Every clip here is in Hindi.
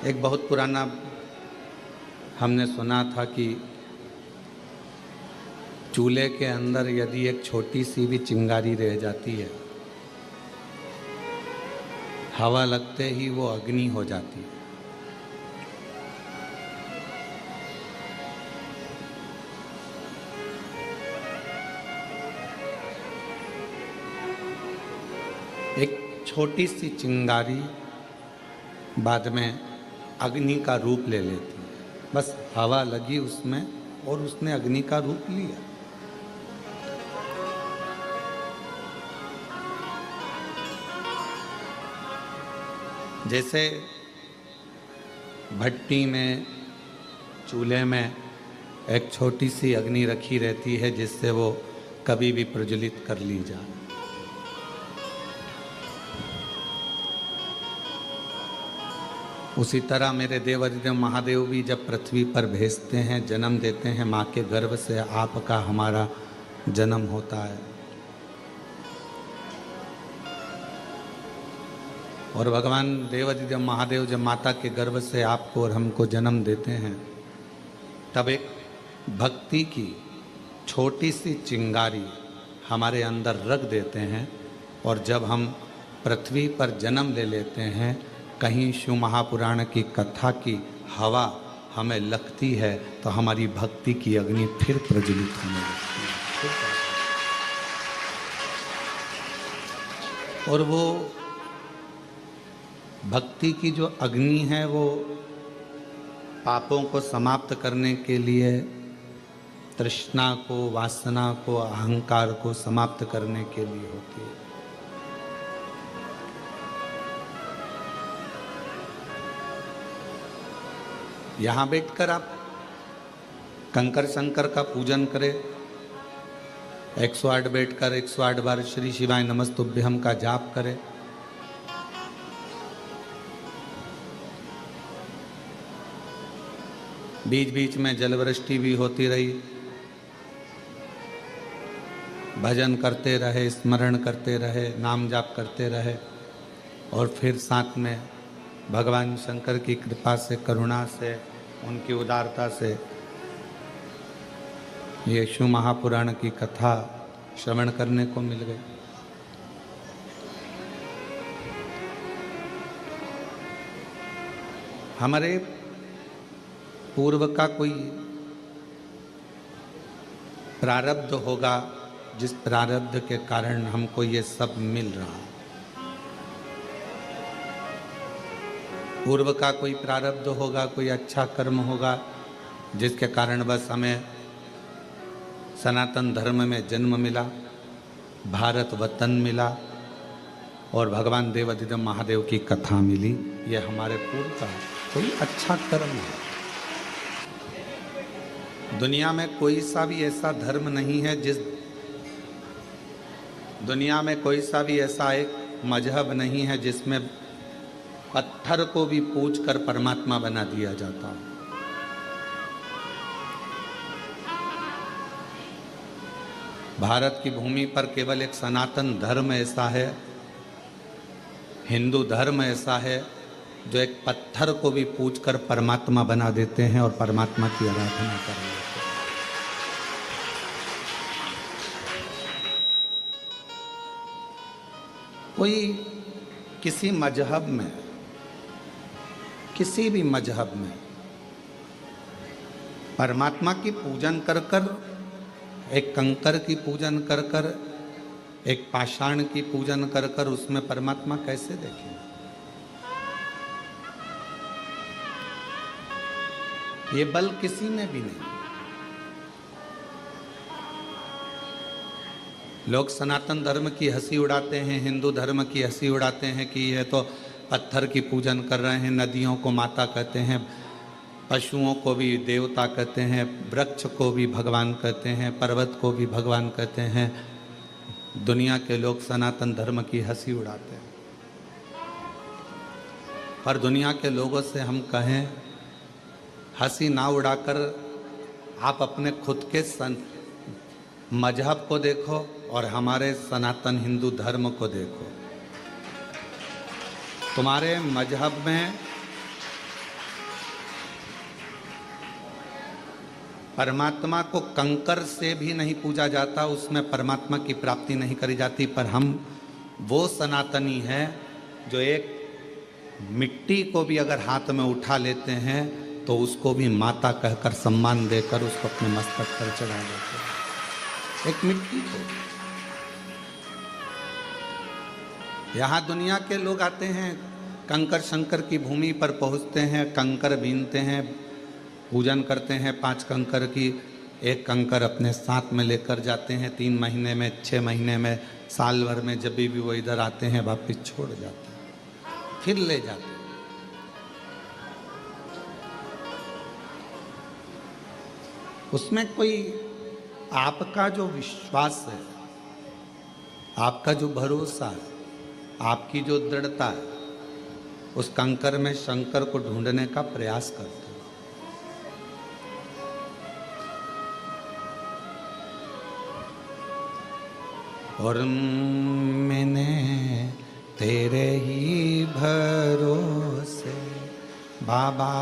एक बहुत पुराना हमने सुना था कि चूल्हे के अंदर यदि एक छोटी सी भी चिंगारी रह जाती है, हवा लगते ही वो अग्नि हो जाती है। एक छोटी सी चिंगारी बाद में अग्नि का रूप ले लेती है। बस हवा लगी उसमें और उसने अग्नि का रूप लिया। जैसे भट्टी में, चूल्हे में एक छोटी सी अग्नि रखी रहती है जिससे वो कभी भी प्रज्वलित कर ली जाए। उसी तरह मेरे देवाधिदेव महादेव भी जब पृथ्वी पर भेजते हैं, जन्म देते हैं, माँ के गर्भ से आपका हमारा जन्म होता है। और भगवान देवाधिदेव महादेव जब माता के गर्भ से आपको और हमको जन्म देते हैं, तब एक भक्ति की छोटी सी चिंगारी हमारे अंदर रख देते हैं। और जब हम पृथ्वी पर जन्म ले लेते हैं, कहीं शिव महापुराण की कथा की हवा हमें लगती है तो हमारी भक्ति की अग्नि फिर प्रज्वलित होने लगती है। और वो भक्ति की जो अग्नि है वो पापों को समाप्त करने के लिए, तृष्णा को, वासना को, अहंकार को समाप्त करने के लिए होती है। यहाँ बैठकर आप कंकर शंकर का पूजन करें, 108 बैठकर 108 बार श्री शिवाय नमस्तुभ्यम का जाप करें। बीच बीच में जलवृष्टि भी होती रही, भजन करते रहे, स्मरण करते रहे, नाम जाप करते रहे। और फिर साथ में भगवान शंकर की कृपा से, करुणा से, उनकी उदारता से ये शिव महापुराण की कथा श्रवण करने को मिल गई। हमारे पूर्व का कोई प्रारब्ध होगा जिस प्रारब्ध के कारण हमको ये सब मिल रहा है। पूर्व का कोई प्रारब्ध होगा, कोई अच्छा कर्म होगा जिसके कारण बस हमें सनातन धर्म में जन्म मिला, भारत वतन मिला और भगवान देवाधिदेव महादेव की कथा मिली। ये हमारे पूर्व का कोई अच्छा कर्म है। दुनिया में कोई सा भी ऐसा धर्म नहीं है दुनिया में कोई सा भी ऐसा एक मजहब नहीं है जिसमें पत्थर को भी पूज कर परमात्मा बना दिया जाता है। भारत की भूमि पर केवल एक सनातन धर्म ऐसा है, हिंदू धर्म ऐसा है जो एक पत्थर को भी पूज कर परमात्मा बना देते हैं और परमात्मा की आराधना कर रहे हैं। कोई किसी मजहब में, किसी भी मजहब में परमात्मा की पूजन कर कर, एक कंकर की पूजन कर कर, एक पाषाण की पूजन कर कर उसमें परमात्मा कैसे देखें? ये बल किसी में भी नहीं। लोग सनातन धर्म की हंसी उड़ाते हैं, हिंदू धर्म की हंसी उड़ाते हैं कि ये तो पत्थर की पूजन कर रहे हैं, नदियों को माता कहते हैं, पशुओं को भी देवता कहते हैं, वृक्ष को भी भगवान कहते हैं, पर्वत को भी भगवान कहते हैं। दुनिया के लोग सनातन धर्म की हंसी उड़ाते हैं। पर दुनिया के लोगों से हम कहें, हंसी ना उड़ाकर आप अपने खुद के मजहब को देखो और हमारे सनातन हिंदू धर्म को देखो। तुम्हारे मजहब में परमात्मा को कंकर से भी नहीं पूजा जाता, उसमें परमात्मा की प्राप्ति नहीं करी जाती, पर हम वो सनातनी है जो एक मिट्टी को भी अगर हाथ में उठा लेते हैं तो उसको भी माता कहकर सम्मान देकर उसको अपने मस्तक पर चढ़ा देते हैं, एक मिट्टी को। यहाँ दुनिया के लोग आते हैं, कंकर शंकर की भूमि पर पहुँचते हैं, कंकर बीनते हैं, पूजन करते हैं 5 कंकर की, एक कंकर अपने साथ में लेकर जाते हैं, 3 महीने में, 6 महीने में, साल भर में, जब भी वो इधर आते हैं वापस छोड़ जाते हैं, फिर ले जाते हैं। उसमें कोई आपका जो विश्वास है, आपका जो भरोसा है, आपकी जो दृढ़ता है, उस कंकर में शंकर को ढूंढने का प्रयास करते हैं। और मैंने तेरे ही भरोसे बाबा,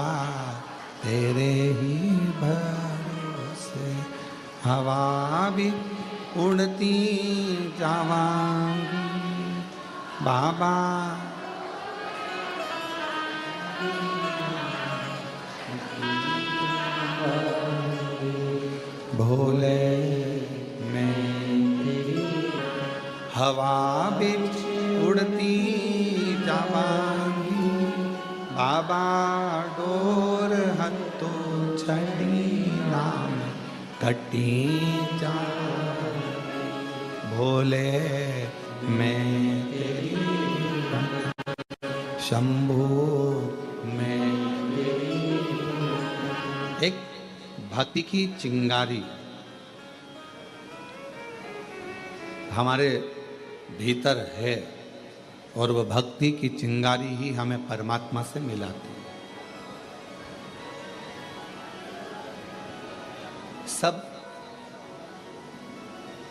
तेरे ही भरोसे हवा भी उड़ती जावांगी बाबा, भोले हवा बिच उड़ती जावांगी बाबा, डोर हत्तो छड़ी नाम कटी जा, भोले मैं तेरी शंभू मैं तेरी। एक भक्ति की चिंगारी हमारे भीतर है और वह भक्ति की चिंगारी ही हमें परमात्मा से मिलाती है। सब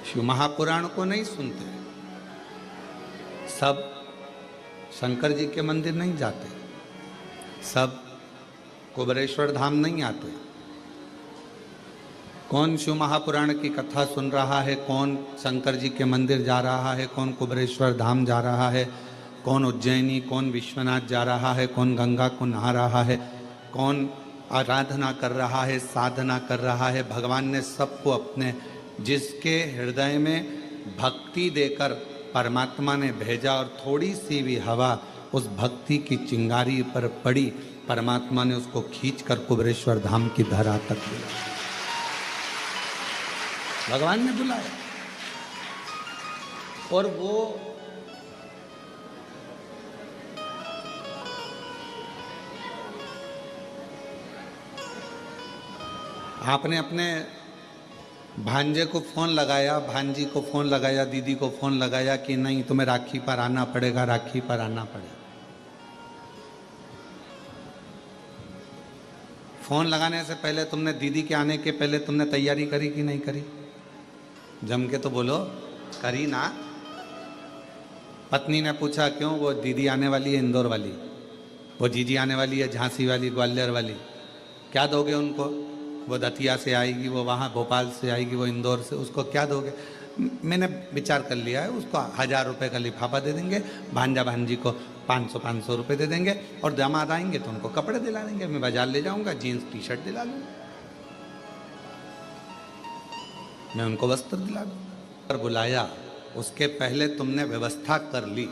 शिव महापुराण को नहीं सुनते, सब शंकर जी के मंदिर नहीं जाते, सब कुबेरेश्वर धाम नहीं आते। कौन शिव महापुराण की कथा सुन रहा है, कौन शंकर जी के मंदिर जा रहा है, कौन कुबेरेश्वर धाम जा रहा है, कौन उज्जैनी, कौन विश्वनाथ जा रहा है, कौन गंगा को नहा रहा है, कौन आराधना कर रहा है, साधना कर रहा है। भगवान ने सबको अपने, जिसके हृदय में भक्ति देकर परमात्मा ने भेजा और थोड़ी सी भी हवा उस भक्ति की चिंगारी पर पड़ी, परमात्मा ने उसको खींचकर कुबेरेश्वर धाम की धरा तक बुलाया। भगवान ने बुलाया और वो आपने अपने भांजे को फोन लगाया, भांजी को फोन लगाया, दीदी को फोन लगाया कि नहीं तुम्हें राखी पर आना पड़ेगा, राखी पर आना पड़ेगा। फोन लगाने से पहले तुमने, दीदी के आने के पहले तुमने तैयारी करी कि नहीं करी? जम के तो बोलो, करी ना? पत्नी ने पूछा क्यों? वो दीदी आने वाली है इंदौर वाली, वो जीजी आने वाली है झांसी वाली, ग्वालियर वाली, क्या दोगे उनको? वो दतिया से आएगी, वो वहाँ भोपाल से आएगी, वो इंदौर से, उसको क्या दोगे? मैंने विचार कर लिया है, उसको 1000 रुपये का लिफाफा दे देंगे, भांजा भांजी को 500 रुपये दे देंगे और दामाद आएंगे तो उनको कपड़े दिला देंगे। मैं बाजार ले जाऊंगा, जीन्स टी शर्ट दिला लूँगा, मैं उनको वस्त्र दिला दूँ। पर बुलाया उसके पहले तुमने व्यवस्था कर ली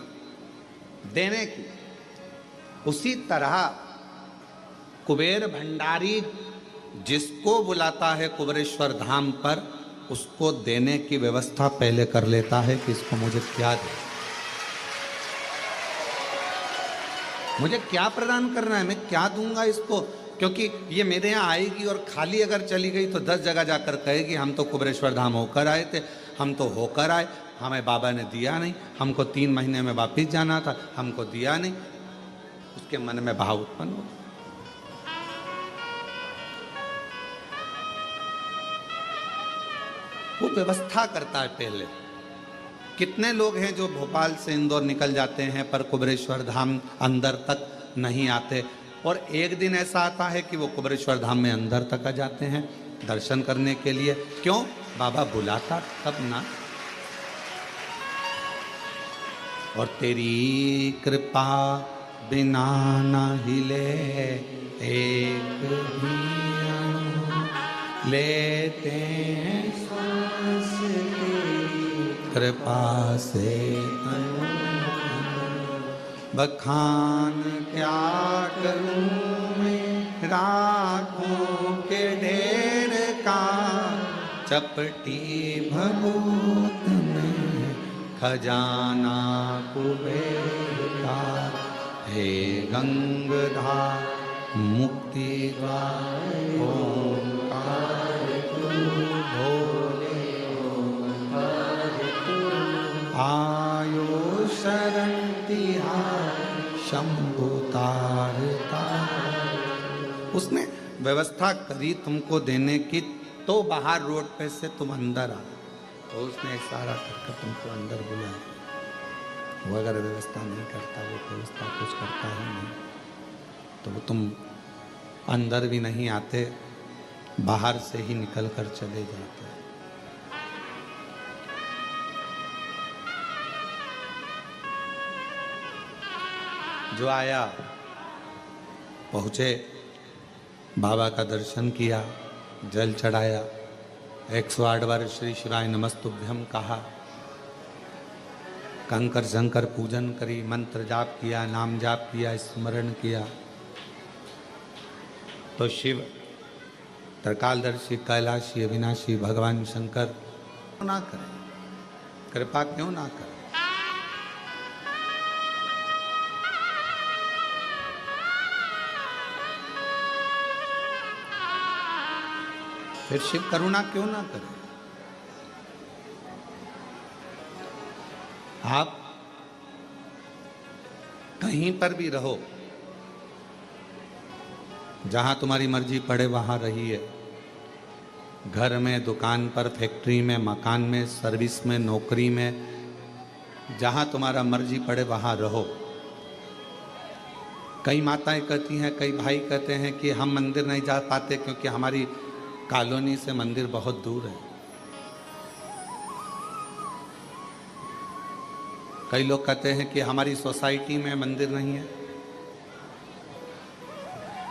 देने की। उसी तरह कुबेर भंडारी जिसको बुलाता है कुबेरेश्वर धाम पर, उसको देने की व्यवस्था पहले कर लेता है कि इसको मुझे क्या दे, मुझे क्या प्रदान करना है, मैं क्या दूंगा इसको, क्योंकि ये मेरे यहाँ आएगी और खाली अगर चली गई तो 10 जगह जाकर कहेगी हम तो कुबेरेश्वर धाम होकर आए थे, हम तो होकर आए, हमें बाबा ने दिया नहीं, हमको 3 महीने में वापिस जाना था, हमको दिया नहीं। उसके मन में भाव उत्पन्न हो। वो व्यवस्था करता है पहले। कितने लोग हैं जो भोपाल से इंदौर निकल जाते हैं पर कुबेरेश्वर धाम अंदर तक नहीं आते, और एक दिन ऐसा आता है कि वो कुबेरेश्वर धाम में अंदर तक आ जाते हैं, दर्शन करने के लिए। क्यों? बाबा बुलाता तब ना। और तेरी कृपा बिना ना हिले एक भी अणु, लेते हैं सांस तेरी कृपा से अणु। बखान क्या करूं मैं राखों के ढेर का, चपटी भभूत में खजाना कुबेर का। हे गंगाधर मुक्ति द्वार ओंकार तू, भोले ओंकार तू। आयो शरण तिहार शंभु तारता। उसने व्यवस्था करी तुमको देने की, तो बाहर रोड पे से तुम अंदर आ, तो उसने इशारा करके तुमको अंदर बुलाया। वो अगर व्यवस्था नहीं करता, वो व्यवस्था कुछ करता ही नहीं, तो वो तुम अंदर भी नहीं आते, बाहर से ही निकल कर चले जाते। जो आया पहुँचे, बाबा का दर्शन किया, जल चढ़ाया, 108 बार श्री शिवाय नमस्तुभ्यम कहा, कंकर शंकर पूजन करी, मंत्र जाप किया, नाम जाप किया, स्मरण किया। तो शिव त्रिकालदर्शी कैलाशी अविनाशी भगवान शंकर क्यों ना करें, कृपा क्यों ना करें। फिर शिव करुणा क्यों ना करे। आप कहीं पर भी रहो, जहां तुम्हारी मर्जी पड़े वहां रहिए। घर में, दुकान पर, फैक्ट्री में, मकान में, सर्विस में, नौकरी में, जहां तुम्हारा मर्जी पड़े वहां रहो। कई माताएं कहती हैं, कई भाई कहते हैं कि हम मंदिर नहीं जा पाते क्योंकि हमारी कॉलोनी से मंदिर बहुत दूर है। कई लोग कहते हैं कि हमारी सोसाइटी में मंदिर नहीं है।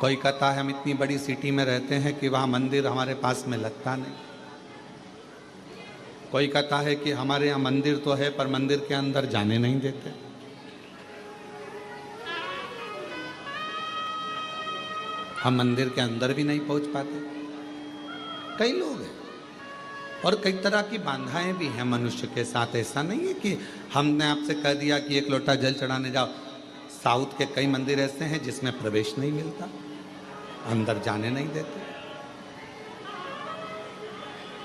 कोई कहता है हम इतनी बड़ी सिटी में रहते हैं कि वहाँ मंदिर हमारे पास में लगता नहीं। कोई कहता है कि हमारे यहाँ मंदिर तो है पर मंदिर के अंदर जाने नहीं देते। हम मंदिर के अंदर भी नहीं पहुँच पाते। कई लोग हैं और कई तरह की बाधाएं भी हैं मनुष्य के साथ। ऐसा नहीं है कि हमने आपसे कह दिया कि एक लोटा जल चढ़ाने जाओ। साउथ के कई मंदिर ऐसे हैं जिसमें प्रवेश नहीं मिलता, अंदर जाने नहीं देते।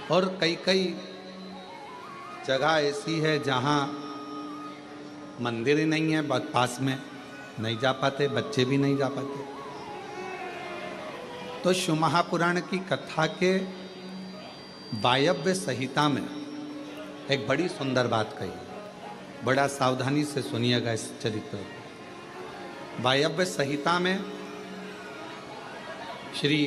और कई कई जगह ऐसी है जहां मंदिर ही नहीं है, बहुत पास में, नहीं जा पाते, बच्चे भी नहीं जा पाते। तो शिव महापुराण की कथा के वायव्य संहिता में एक बड़ी सुंदर बात कही, बड़ा सावधानी से सुनिएगा इस चरित्र को। वायव्य संहिता में श्री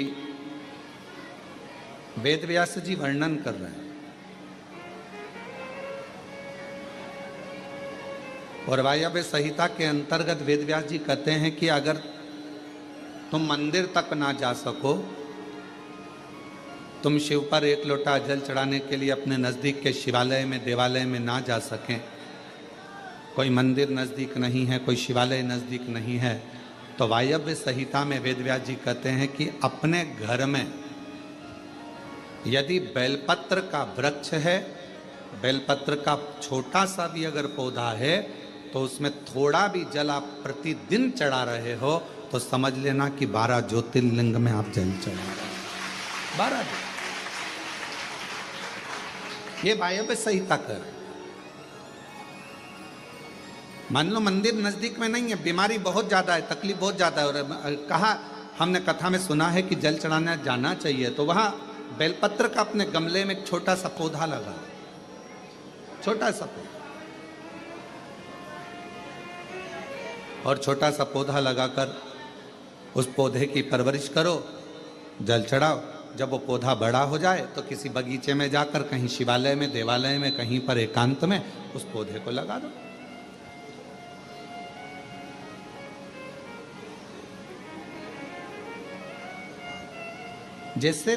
वेदव्यास जी वर्णन कर रहे हैं। और वायव्य संहिता के अंतर्गत वेदव्यास जी कहते हैं कि अगर तुम मंदिर तक ना जा सको, तुम शिव पर एक लोटा जल चढ़ाने के लिए अपने नज़दीक के शिवालय में, देवालय में ना जा सकें, कोई मंदिर नज़दीक नहीं है, कोई शिवालय नज़दीक नहीं है, तो वायव्य संहिता में वेदव्यास जी कहते हैं कि अपने घर में यदि बेलपत्र का वृक्ष है, बेलपत्र का छोटा सा भी अगर पौधा है, तो उसमें थोड़ा भी जल आप प्रतिदिन चढ़ा रहे हो तो समझ लेना कि 12 ज्योतिर्लिंग में आप जल चढ़ा रहे हो। 12 ये वायव्य संहिता कर। मान लो मंदिर नजदीक में नहीं है, बीमारी बहुत ज्यादा है, तकलीफ बहुत ज्यादा है, और कहा हमने कथा में सुना है कि जल चढ़ाने जाना चाहिए, तो वहां बेलपत्र का अपने गमले में एक छोटा सा पौधा लगा, छोटा सा पौधा, और छोटा सा पौधा लगाकर उस पौधे की परवरिश करो, जल चढ़ाओ, जब वो पौधा बड़ा हो जाए तो किसी बगीचे में जाकर, कहीं शिवालय में, देवालय में, कहीं पर एकांत में उस पौधे को लगा दो। जैसे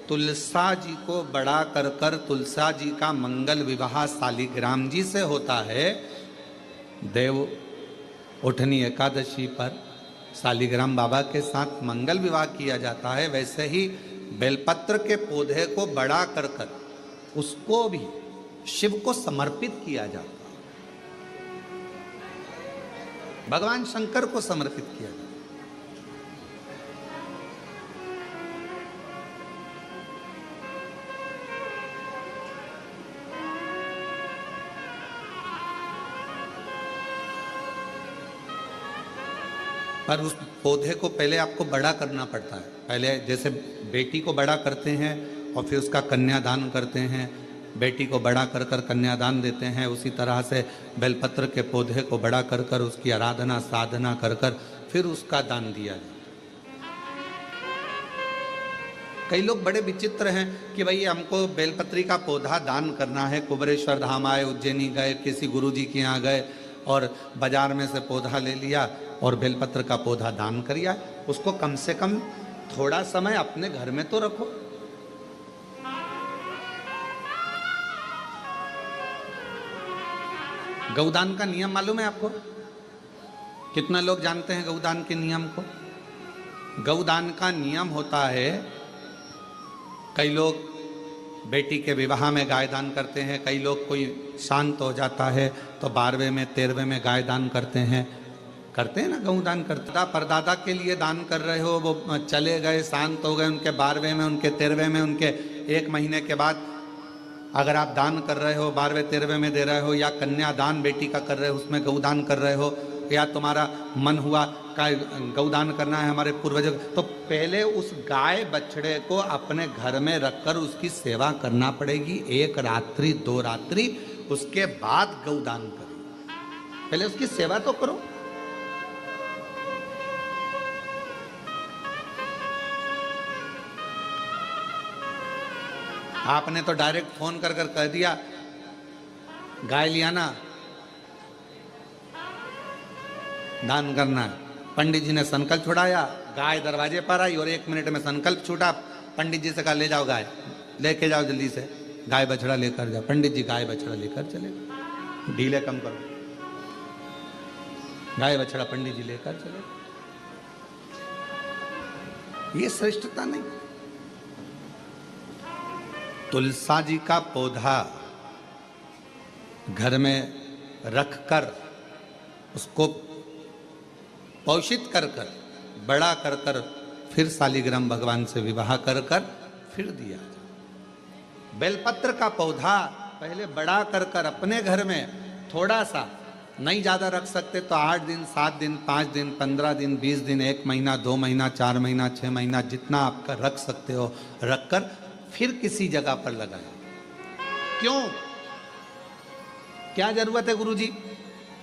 तुलसा जी को बड़ा कर कर तुलसा जी का मंगल विवाह शालिग्राम जी से होता है, देव उठनी एकादशी पर शालिग्राम बाबा के साथ मंगल विवाह किया जाता है, वैसे ही बेलपत्र के पौधे को बड़ा कर कर उसको भी शिव को समर्पित किया जाता है, भगवान शंकर को समर्पित किया जाता है। पर उस पौधे को पहले आपको बड़ा करना पड़ता है। पहले जैसे बेटी को बड़ा करते हैं और फिर उसका कन्यादान करते हैं, बेटी को बड़ा कर कर कन्यादान देते हैं, उसी तरह से बेलपत्र के पौधे को बड़ा कर कर उसकी आराधना साधना कर कर फिर उसका दान दिया जाता है। कई लोग बड़े विचित्र हैं कि भाई हमको बेलपत्री का पौधा दान करना है, कुबरेश्वर धाम आए, उज्जैनी गए, किसी गुरुजी के यहाँ गए और बाजार में से पौधा ले लिया और बेलपत्र का पौधा दान कर दिया। उसको कम से कम थोड़ा समय अपने घर में तो रखो। गौदान का नियम मालूम है आपको? कितना लोग जानते हैं गौदान के नियम को? गौदान का नियम होता है, कई लोग बेटी के विवाह में गाय दान करते हैं, कई लोग कोई शांत हो जाता है तो 12वें में 13वें में गाय दान करते हैं ना, गौदान करते। परदादा के लिए दान कर रहे हो, वो चले गए, शांत हो गए, उनके 12वें में, उनके 13वें में, उनके 1 महीने के बाद अगर आप दान कर रहे हो, 12वें 13वें में दे रहे हो, या कन्यादान बेटी का कर रहे हो उसमें गौदान कर रहे हो, या तुम्हारा मन हुआ का गौदान करना है हमारे पूर्वजों, तो पहले उस गाय बछड़े को अपने घर में रखकर उसकी सेवा करना पड़ेगी 1 रात्रि 2 रात्रि, उसके बाद गौदान करो। पहले उसकी सेवा तो करो। आपने तो डायरेक्ट फोन कर कर कह दिया गाय लिया ना, दान करना है। पंडित जी ने संकल्प छुड़ाया, गाय दरवाजे पर आई और 1 मिनट में संकल्प छूटा। पंडित जी से कहा ले जाओ गाय, लेके जाओ जल्दी से, गाय बछड़ा लेकर जाओ। पंडित जी गाय बछड़ा लेकर चले, ढीले कम करो, गाय बछड़ा पंडित जी लेकर चले। ये श्रेष्ठता नहीं। तुलसा जी का पौधा घर में रखकर उसको पोषित कर कर बड़ा कर कर फिर शालिग्राम भगवान से विवाह कर कर फिर दिया जाए। बेलपत्र का पौधा पहले बड़ा कर कर अपने घर में थोड़ा सा, नहीं ज़्यादा रख सकते तो 8 दिन 7 दिन 5 दिन 15 दिन 20 दिन 1 महीना 2 महीना 4 महीना 6 महीना जितना आपका रख सकते हो रखकर फिर किसी जगह पर लगाए। क्यों, क्या जरूरत है गुरुजी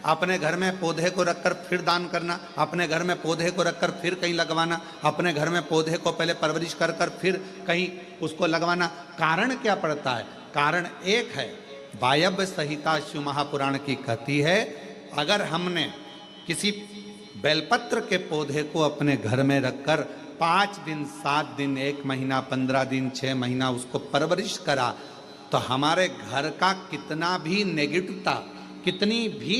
अपने घर में पौधे को रखकर फिर दान करना, अपने घर में पौधे को रखकर फिर कहीं लगवाना, अपने घर में पौधे को पहले परवरिश कर कर फिर कहीं उसको लगवाना? कारण क्या पड़ता है? कारण एक है, वायव्य संहिता शिव महापुराण की कहती है, अगर हमने किसी बेलपत्र के पौधे को अपने घर में रखकर 5 दिन 7 दिन 1 महीना 15 दिन 6 महीना उसको परवरिश करा तो हमारे घर का कितना भी नेगेटिवता, कितनी भी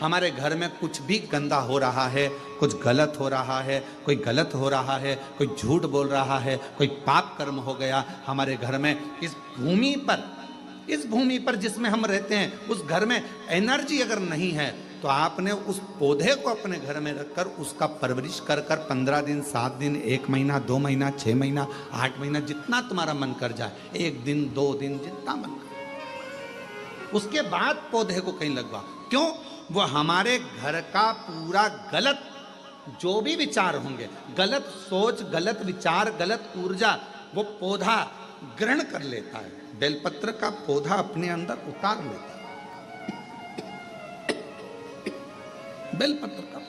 हमारे घर में कुछ भी गंदा हो रहा है, कुछ गलत हो रहा है, कोई गलत हो रहा है, कोई झूठ बोल रहा है, कोई पाप कर्म हो गया हमारे घर में, इस भूमि पर जिसमें हम रहते हैं उस घर में एनर्जी अगर नहीं है तो आपने उस पौधे को अपने घर में रखकर उसका परवरिश कर कर 15 दिन 7 दिन 1 महीना 2 महीना 6 महीना 8 महीना जितना तुम्हारा मन कर जाए, 1 दिन 2 दिन जितना मन कर, उसके बाद पौधे को कहीं लगवा। क्यों? वो हमारे घर का पूरा गलत जो भी विचार होंगे, गलत सोच, गलत विचार, गलत ऊर्जा वो पौधा ग्रहण कर लेता है। बेलपत्र का पौधा अपने अंदर उतार लेता है। बेलपत्र का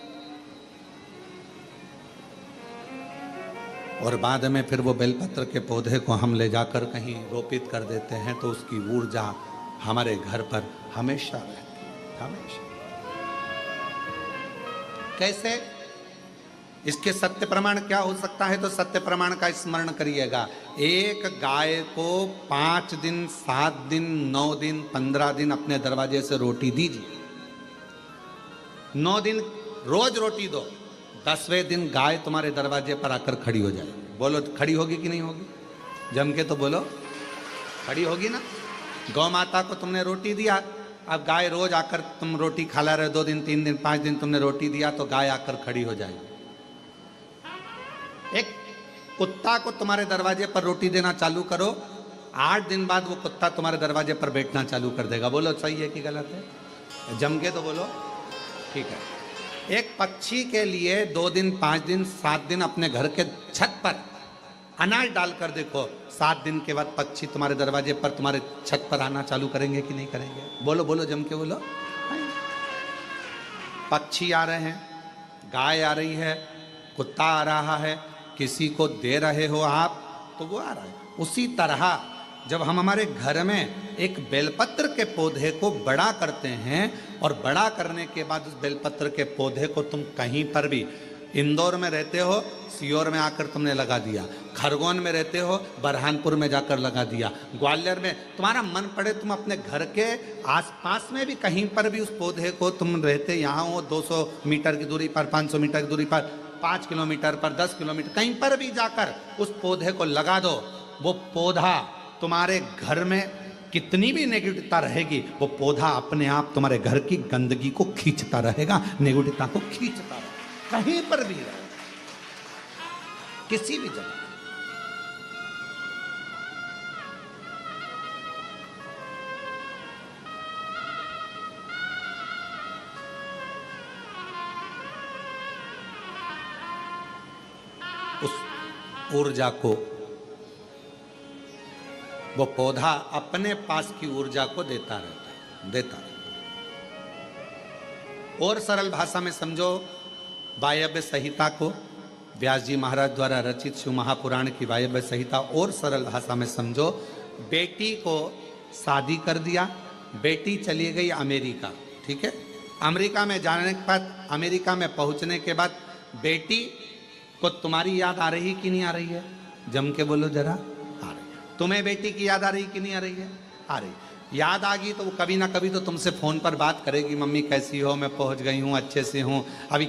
और बाद में फिर वो बेलपत्र के पौधे को हम ले जाकर कहीं रोपित कर देते हैं तो उसकी ऊर्जा हमारे घर पर हमेशा रहती है, हमेशा। कैसे? इसके सत्य प्रमाण क्या हो सकता है? तो सत्य प्रमाण का स्मरण करिएगा। एक गाय को 5 दिन, 7 दिन, 9 दिन, 15 दिन अपने दरवाजे से रोटी दीजिए। 9 दिन रोज रोटी दो, 10वें दिन गाय तुम्हारे दरवाजे पर आकर खड़ी हो जाए। बोलो खड़ी होगी कि नहीं होगी? जम के तो बोलो, खड़ी होगी ना। गौ माता को तुमने रोटी दिया, अब गाय रोज आकर, तुम रोटी खा रहे 2 दिन, 3 दिन, 5 दिन तुमने रोटी दिया तो गाय आकर खड़ी हो जाएगी। एक कुत्ता को तुम्हारे दरवाजे पर रोटी देना चालू करो, 8 दिन बाद वो कुत्ता तुम्हारे दरवाजे पर बैठना चालू कर देगा। बोलो सही है कि गलत है? जम के तो बोलो, ठीक है। एक पक्षी के लिए 2 दिन, 5 दिन, 7 दिन अपने घर के छत पर अनाज डालकर देखो, 7 दिन के बाद पक्षी तुम्हारे दरवाजे पर, तुम्हारे छत पर आना चालू करेंगे कि नहीं करेंगे? बोलो बोलो, जम के बोलो। पक्षी आ रहे हैं, गाय आ रही है, कुत्ता आ रहा है, किसी को दे रहे हो आप तो वो आ रहा है। उसी तरह जब हम हमारे घर में एक बेलपत्र के पौधे को बड़ा करते हैं और बड़ा करने के बाद उस बेलपत्र के पौधे को तुम कहीं पर भी, इंदौर में रहते हो, सीहोर में आकर तुमने लगा दिया, खरगोन में रहते हो, बरहानपुर में जाकर लगा दिया, ग्वालियर में, तुम्हारा मन पड़े तुम अपने घर के आसपास में भी कहीं पर भी उस पौधे को, तुम रहते यहाँ हो 200 मीटर की दूरी पर, 500 मीटर की दूरी पर, 5 किलोमीटर पर, 10 किलोमीटर, कहीं पर भी जाकर उस पौधे को लगा दो। वो पौधा तुम्हारे घर में कितनी भी नेगेटिवता रहेगी, वो पौधा अपने आप तुम्हारे घर की गंदगी को खींचता रहेगा, नेगेटिवता को खींचता रहेगा, कहीं पर भी रहे, किसी भी जगह। उस ऊर्जा को वो पौधा अपने पास की ऊर्जा को देता रहता है, देता रहता है। और सरल भाषा में समझो, वायव्य संहिता को, व्यास जी महाराज द्वारा रचित शिव महापुराण की वायव्य संहिता और सरल भाषा में समझो। बेटी को शादी कर दिया, बेटी चली गई अमेरिका, ठीक है। अमेरिका में जाने के बाद, अमेरिका में पहुंचने के बाद बेटी को तुम्हारी याद आ रही कि नहीं आ रही है? जम के बोलो जरा। आ रही। तुम्हें बेटी की याद आ रही कि नहीं आ रही है? आ रही। याद आ गई तो वो कभी ना कभी तो तुमसे फोन पर बात करेगी, मम्मी कैसी हो, मैं पहुंच गई हूँ, अच्छे से हूँ, अभी